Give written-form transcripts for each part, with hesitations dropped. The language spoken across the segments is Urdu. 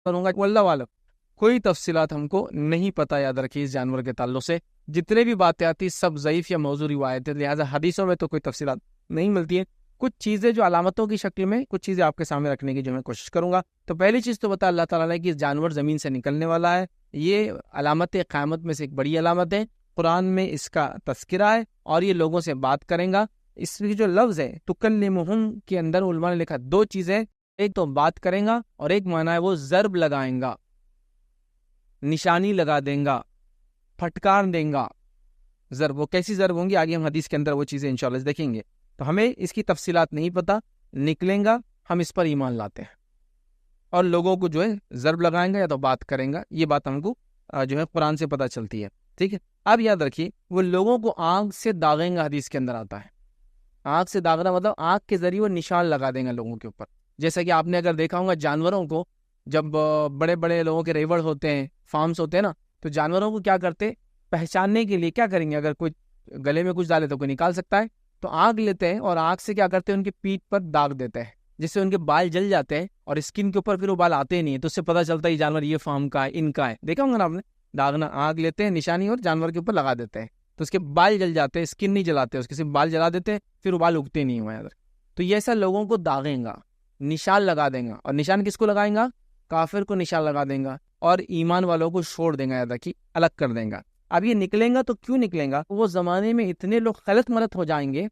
کروں گا واللہ عالم، کوئی تفصیلات ہم کو نہیں پتہ یاد رکھیے اس جانور کے تعلق سے. جتنے بھی باتیں آتی سب ضعیف یا موضوع روایت ہے، لہٰذا حدیثوں میں تو کوئی تفصیلات نہیں ملتی ہے. کچھ چیزیں جو علامتوں کی شکل میں کچھ چیزیں آپ کے سامنے رکھنے کی جو میں کوشش کروں گا. تو پہلی چیز تو بتا اللہ تعالیٰ نے کہ اس جانور زمین سے نکلنے والا ہے، یہ علامت قیامت میں سے ایک بڑی علامت ہے. قرآن میں اس کا تذکرہ ہے اور یہ لوگوں سے بات کریں گا. اس کی جو لفظ ہے تکلمہم کے اندر علماء نے لکھا دو چیزیں، ایک تو بات کریں گا اور ایک معنی ہے وہ ضرب لگائیں گا، نشانی لگا دیں گا، پھٹکار دیں گا. ضرب، وہ کیسی ضرب ہوں گی آگے ہم حدیث کے اندر وہ چیزیں انشاءاللہ دیکھیں گے. تو ہمیں اس کی تفصیلات نہیں پتہ، نکلیں گا ہم اس پر ایمان لاتے ہیں اور لوگوں کو جو ہے ضرب لگائیں گا یا تو بات کریں گا. یہ بات ہم کو جو ہے قرآن سے پتہ چلتی ہے. ٹھیک ہے، اب یاد رکھیے وہ لوگوں کو آنکھ سے داغیں گا، حدیث کے اندر آتا ہے. آنکھ سے داغنا مطلب آنکھ کے ذریعے وہ نشان لگا دیں گا لوگوں کے اوپر. جیسا کہ آپ نے اگر دیکھا ہوگا جانوروں کو جب بڑے بڑے لوگوں کے ریوڑ ہوتے ہیں، فارمز ہوتے ہیں نا، تو جانوروں کو کیا کرتے پہچاننے کے لیے کیا کریں گے، اگر کوئی گلے میں کچھ ڈالے تو کوئی نکال سکتا ہے، تو آگ لیتے ہیں اور آگ سے کیا کرتے ہیں ان کی پیٹھ پر داغ دیتے ہیں جس سے ان کے بال جل جاتے ہیں اور اسکن کے اوپر پھر وہ بال آتے ہی نہیں، تو اس سے پتہ چلتا ہے یہ جانور یہ فارم کا ہے، ان کا ہے. دیکھا ہوگا نا آپ نے، داغنا آگ لیتے ہیں نشانی اور جانور کے اوپر لگا دیتے ہیں تو اس کے بال جل جاتے ہیں، اسکن نہیں جلاتے، اس کے صرف بال جلا دیتے ہیں، پھر وہ بال اگتے نہیں ہوئے ادھر. تو یہ ایسا لوگوں کو داغیں گا، نشان لگا دیں گا. اور نشان کس کو لگائیں گا؟ کافر کو نشان لگا دیں گا اور ایمان والوں کو چھوڑ دیں گا، یاد رکھیے الگ کر دیں گا. اب یہ نکلیں گا تو کیوں نکلیں گا؟ وہ زمانے میں اتنے لوگ غلط ملت ہو جائیں گے،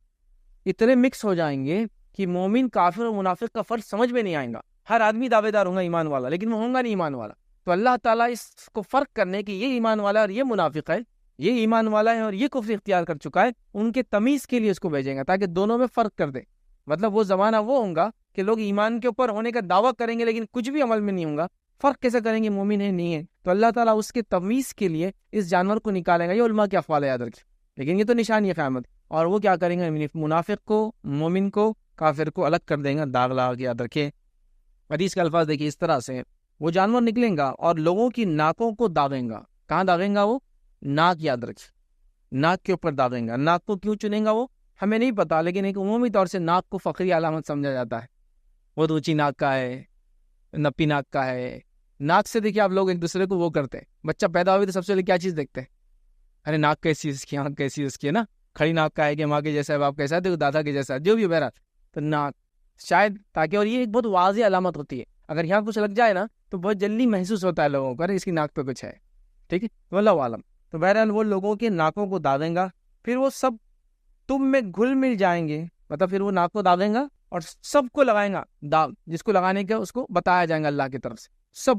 اتنے مکس ہو جائیں گے کہ مومن کافر اور منافق کا فرق سمجھ میں نہیں آئے گا. ہر آدمی دعوے دار ہوگا ایمان والا لیکن وہ ہوگا نہیں ایمان والا. تو اللہ تعالیٰ اس کو فرق کرنے کہ یہ ایمان والا اور یہ منافق ہے، یہ ایمان والا ہے اور یہ کفر اختیار کر چکا ہے، ان کے تمیز کے لیے اس کو بھیجیں گا تاکہ دونوں میں فرق کر دے. مطلب وہ زمانہ وہ ہوگا کہ لوگ ایمان کے اوپر ہونے کا دعویٰ کریں گے لیکن کچھ بھی عمل میں نہیں ہوگا. فرق کیسے کریں گے مومن ہے نہیں ہے؟ تو اللہ تعالیٰ اس کے تمیز کے لیے اس جانور کو نکالے گا. یہ علماء کے اقوال ہے، یاد رکھیں، لیکن یہ تو نشانی ہے قیامت. اور وہ کیا کریں گے؟ منافق کو، مومن کو، کافر کو الگ کر دیں گا، داغ لگا کے. یاد رکھیں حدیث کے الفاظ دیکھیے اس طرح سے، وہ جانور نکلیں گا اور لوگوں کی ناکوں کو داغیں گا. کہاں داغیں گا؟ وہ ناک، یاد رکھیں ناک کے اوپر داغیں گا. ناک کو کیوں چنیں گا وہ ہمیں نہیں پتا، لیکن ایک عمومی طور سے ناک کو فخری علامت سمجھا جاتا ہے. وہ تو اونچی ناک کا ہے، نپی ناک کا ہے. ناک سے دیکھیے آپ لوگ ایک دوسرے کو وہ کرتے ہیں، بچہ پیدا ہوئی تو سب سے پہلے کیا چیز دیکھتے ہیں؟ ارے ناک کیسی اس کی، آنکھ کیسی اس کی، ہے نا. کھڑی ناک کا ہے کہ ماں کے جیسا ہے، باپ کیسا ہے، دادا کے جیسا ہے، جو بھی بہرحال. تو ناک شاید تاکہ، اور یہ ایک بہت واضح علامت ہوتی ہے، اگر یہاں کچھ لگ جائے نا تو بہت جلدی محسوس ہوتا ہے لوگوں کو، ارے اس کی ناک پہ کچھ ہے. ٹھیک ہے، واللہ عالم. تو بہرحال وہ لوگوں کے ناکوں کو داغیں گا، پھر وہ سب تم میں گھل مل جائیں گے. مطلب پھر وہ ناک کو داغیں گا اور سب کو لگائیں گا داغ، جس کو لگانے کا اس کو بتایا جائے گا اللہ کی طرف سے. سب